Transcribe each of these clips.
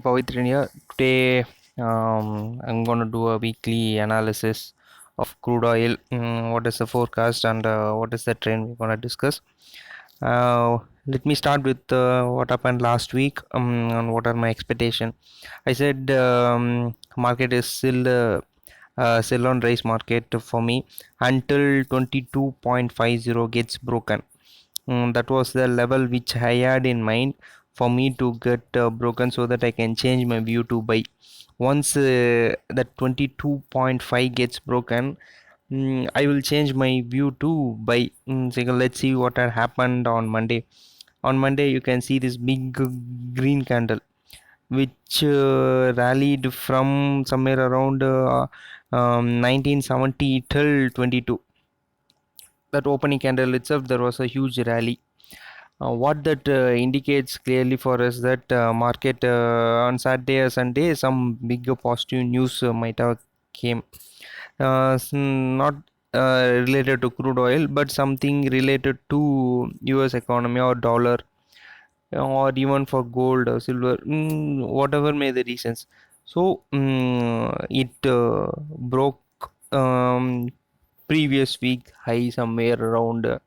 Pavitrin here. Today, I'm going to do a weekly analysis of crude oil. What is the forecast and what is the trend we're going to discuss. Let me start with what happened last week and what are my expectation. I said market is still on rise market for me until 22.50 gets broken. That was the level which I had in mind for me to get broken so that I can change my view to buy. Once that 22.5 gets broken, I will change my view to buy. So let's see what had happened on Monday. On Monday, you can see this big green candle which rallied from somewhere around 1970 till 22. That opening candle itself, there was a huge rally. What that indicates clearly for us that market on Saturday or Sunday some bigger positive news might have came, not related to crude oil but something related to US economy or dollar, or even for gold or silver, whatever may the reasons. So it broke previous week high somewhere around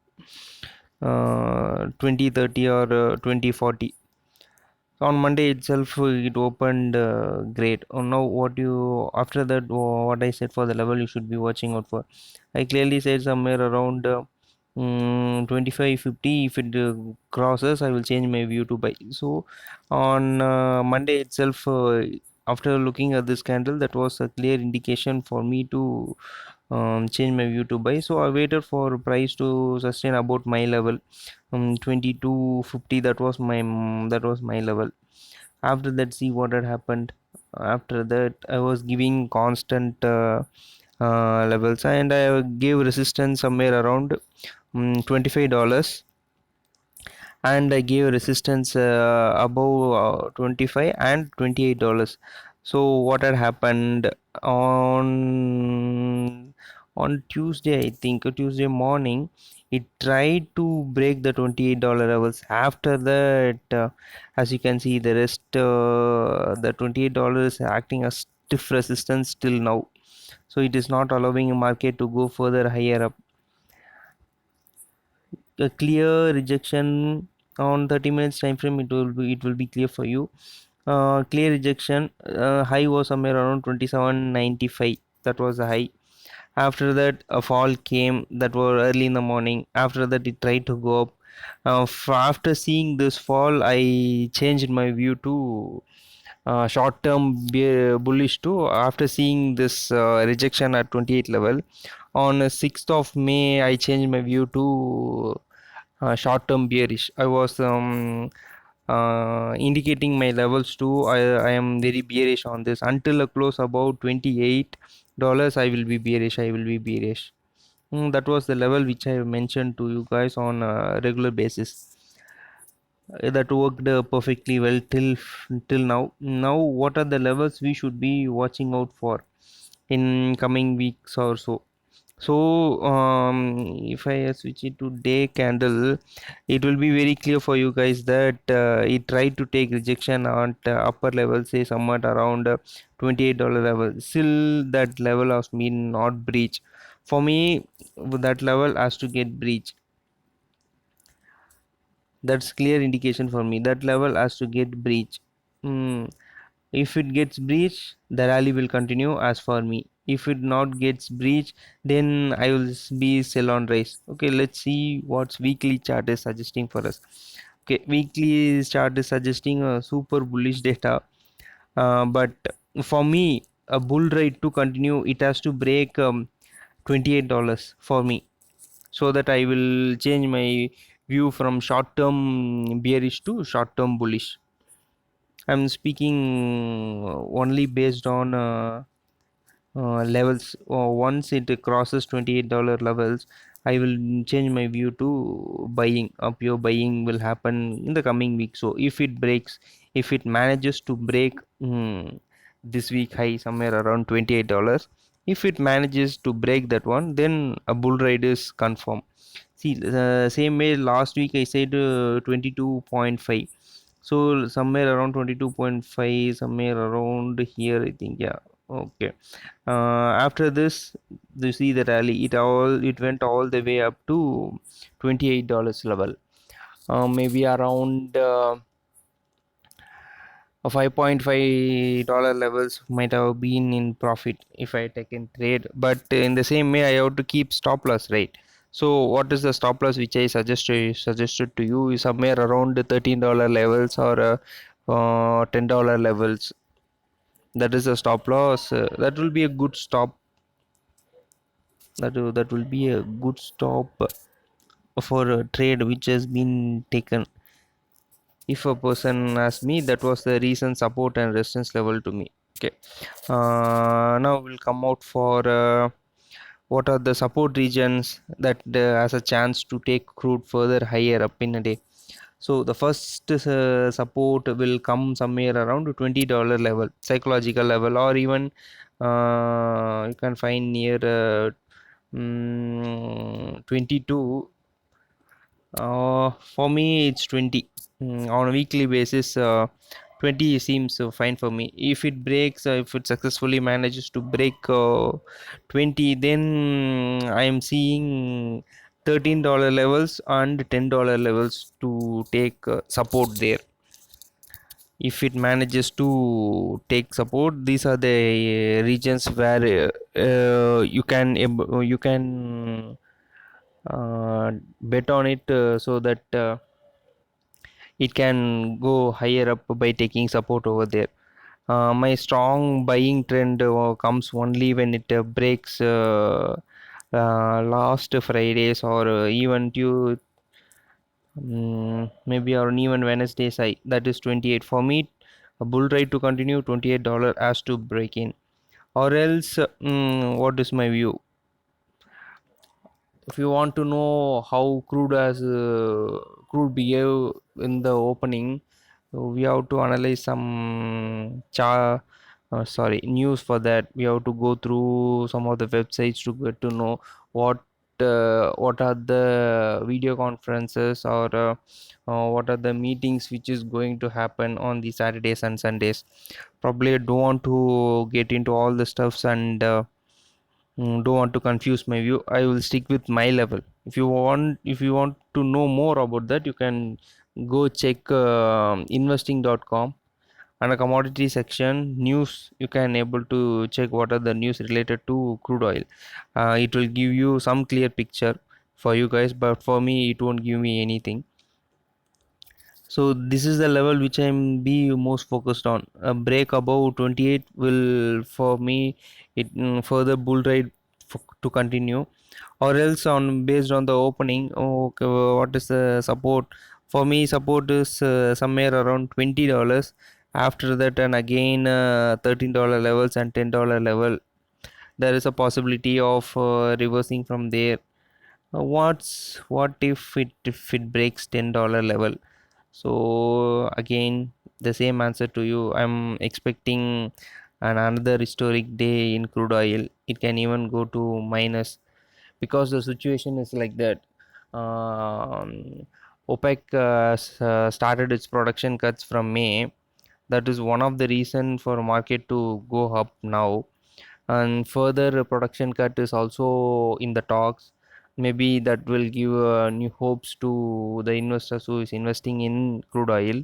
2030 or 2040. On Monday itself, it opened great. Now, what you after that, what I said for the level you should be watching out for. I clearly said somewhere around 25-50. If it crosses, I will change my view to buy. So, on Monday itself, after looking at this candle, that was a clear indication for me to change my view to buy. So, I waited for price to sustain about my level, 2250. That was my level. After that, see what had happened. After that, I was giving constant levels, and I gave resistance somewhere around $25, and I gave resistance above 25 and $28. So what had happened on on Tuesday, I think Tuesday morning, it tried to break the $28 levels. After that, as you can see, the rest, the $28 is acting as stiff resistance till now. So it is not allowing the market to go further higher up. A clear rejection on 30 minutes time frame, it will be clear for you. Clear rejection, high was somewhere around 27.95. That was the high. After that, a fall came, that was early in the morning. After that, it tried to go up. After seeing this fall, I changed my view to short term bullish too. After seeing this rejection at 28 level on 6th of May, I changed my view to short term bearish. I was indicating my levels too. I am very bearish on this until a close about $28. I will be bearish. I will be bearish. That was the level which I mentioned to you guys on a regular basis. That worked perfectly well till now. Now, what are the levels we should be watching out for in coming weeks or so? So if I switch it to day candle, it will be very clear for you guys that it tried to take rejection at upper level, say somewhat around $28 level. Still that level has been not breached. For me, that level has to get breached. That's clear indication for me that level has to get breached. mm. If it gets breached, the rally will continue as for me. If it not gets breached, then I will be sell on rise. Okay, let's see what's weekly chart is suggesting for us. Okay, weekly chart is suggesting a super bullish data, but for me, a bull ride to continue, it has to break $28 for me, so that I will change my view from short term bearish to short term bullish. I'm speaking only based on levels. Once it crosses $28 levels, I will change my view to buying. A pure buying will happen in the coming week. So if it breaks, if it manages to break this week high somewhere around $28, if it manages to break that one, then a bull ride is confirmed. See, same way last week I said 22.5. So somewhere around 22.5, somewhere around here, I think. Yeah. Okay. After this, you see the rally. It went all the way up to $28 level. Maybe around $5.5 levels might have been in profit if I take in trade. But in the same way, I have to keep stop loss, right? So what is the stop loss which I suggested to you is somewhere around the $13 levels or $10 levels. That is a stop loss. That will be a good stop. That will be a good stop for a trade which has been taken. If a person asks me, that was the reason support and resistance level to me. Okay. Now we'll come out for what are the support regions that has a chance to take crude further higher up in a day. So the first support will come somewhere around $20 level, psychological level, or even you can find near 22. For me, it's 20. On a weekly basis, 20 seems fine for me. If it breaks, if it successfully manages to break 20, then I am seeing $13 levels and $10 levels to take support there. If it manages to take support, these are the regions where you can bet on it, so that it can go higher up by taking support over there. My strong buying trend comes only when it breaks last Fridays or even maybe or even Wednesday's high. That is 28. For me, a bull ride to continue, $28 has to break in, or else what is my view? If you want to know how crude behave in the opening, so we have to analyze some news. For that we have to go through some of the websites to get to know what are the video conferences, or what are the meetings which is going to happen on the Saturdays and Sundays. Probably I don't want to get into all the stuffs and don't want to confuse my view. I will stick with my level. If you want to know more about that, you can go check investing.com. And a commodity section news, you can able to check what are the news related to crude oil. It will give you some clear picture for you guys, but for me it won't give me anything. So this is the level which I'm be most focused on. A break above 28 will, for me, it further bull ride to continue, or else on based on the opening. Okay, what is the support? For me, support is somewhere around $20. After that, and again $13 levels and $10 level, there is a possibility of reversing from there. What if it breaks $10 level? So again, the same answer to you. I'm expecting another historic day in crude oil. It can even go to minus, because the situation is like that. Um, OPEC started its production cuts from May. That is one of the reason for market to go up now, and further production cut is also in the talks. Maybe that will give new hopes to the investors who is investing in crude oil.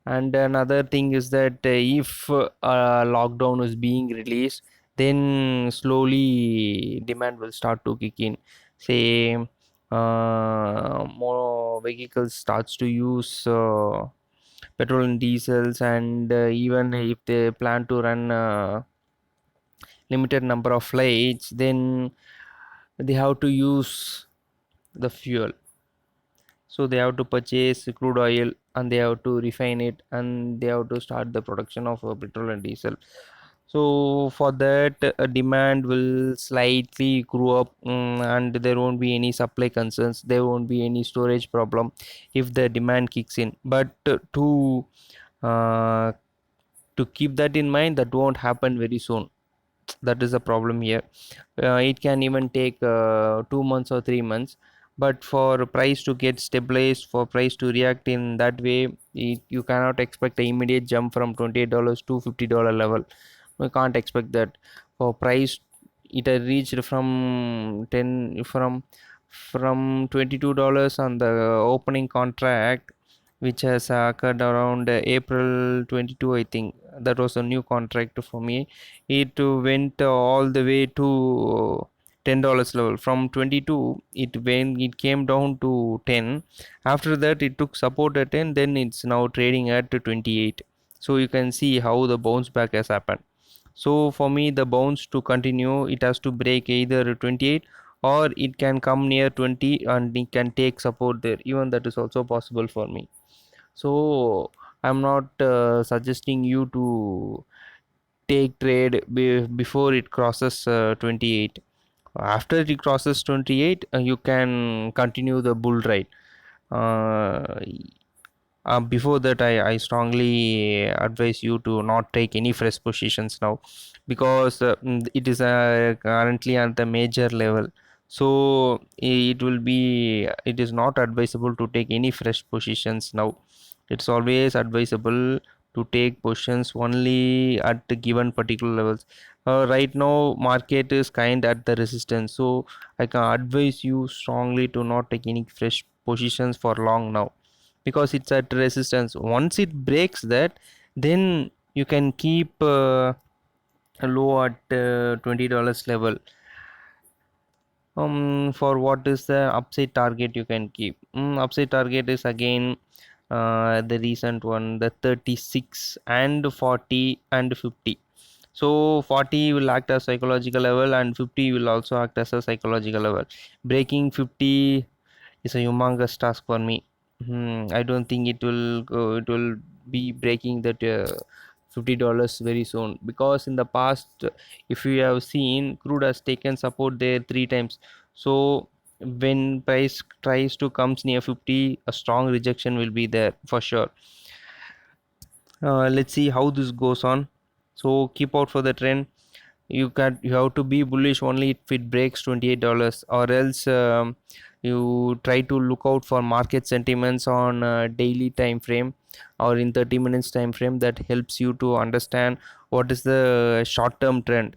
And another thing is that if lockdown is being released, then slowly demand will start to kick in. Say more vehicles starts to use petrol and diesels, and even if they plan to run limited number of flights, then they have to use the fuel. So they have to purchase crude oil, and they have to refine it, and they have to start the production of petrol and diesel. So for that, demand will slightly grow up, and there won't be any supply concerns, there won't be any storage problem if the demand kicks in. But uh, to keep that in mind, that won't happen very soon. That is a problem here. It can even take 2 months or 3 months. But for price to get stabilized, for price to react in that way, you cannot expect an immediate jump from $28 to $50 level. We can't expect that. For price, it had reached from 10 from $22 on the opening contract, which has occurred around April 22, I think. That was a new contract for me. It went all the way to $10 level. From 22, it came down to 10. After that, it took support at 10. Then it's now trading at 28. So you can see how the bounce back has happened. So for me, the bounce to continue, it has to break either 28, or it can come near 20 and it can take support there. Even that is also possible for me. So I'm not suggesting you to take trade before it crosses 28. After it crosses 28, you can continue the bull ride. uh, Before that, I strongly advise you to not take any fresh positions now, because it is currently at the major level. So it is not advisable to take any fresh positions now. It's always advisable to take positions only at the given particular levels. Right now market is kind at the resistance, so I can advise you strongly to not take any fresh positions for long now, because it's at resistance. Once it breaks that, then you can keep a low at $20 level. For what is the upside target you can keep? Upside target is again the recent one, the 36 and 40 and 50. So 40 will act as psychological level, and 50 will also act as a psychological level. Breaking 50 is a humongous task for me. I don't think it will be breaking that $50 very soon, because in the past, if you have seen, crude has taken support there three times. So when price tries to comes near 50, a strong rejection will be there for sure. Let's see how this goes on. So keep out for the trend. You have to be bullish only if it breaks $28, or else you try to look out for market sentiments on daily time frame or in 30 minutes time frame. That helps you to understand what is the short term trend.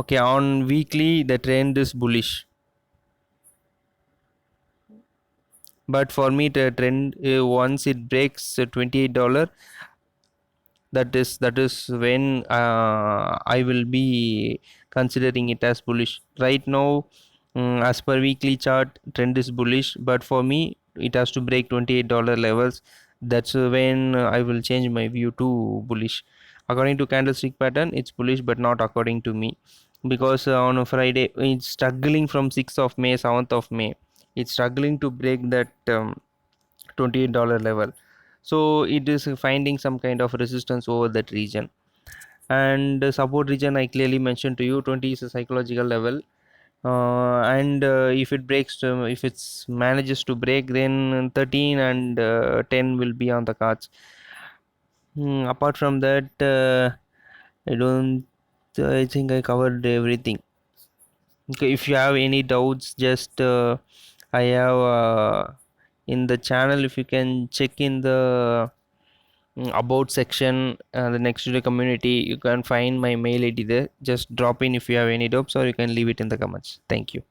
Okay, on weekly the trend is bullish, but for me the trend, once it breaks $28, that is when I will be considering it as bullish. Right now, as per weekly chart, trend is bullish, but for me it has to break $28 levels. That's when I will change my view to bullish. According to candlestick pattern, it's bullish, but not according to me, because on a Friday it's struggling from 6th of May, 7th of May. It's struggling to break that $28 level. So it is finding some kind of resistance over that region. And the support region I clearly mentioned to you, 20 is a psychological level. And if it breaks, if it's manages to break, then 13 and 10 will be on the cards. Apart from that, I don't I think I covered everything. Okay, if you have any doubts, just I have in the channel, if you can check in the about section, the next to the community, you can find my mail ID there. Just drop in if you have any doubts, or you can leave it in the comments. Thank you.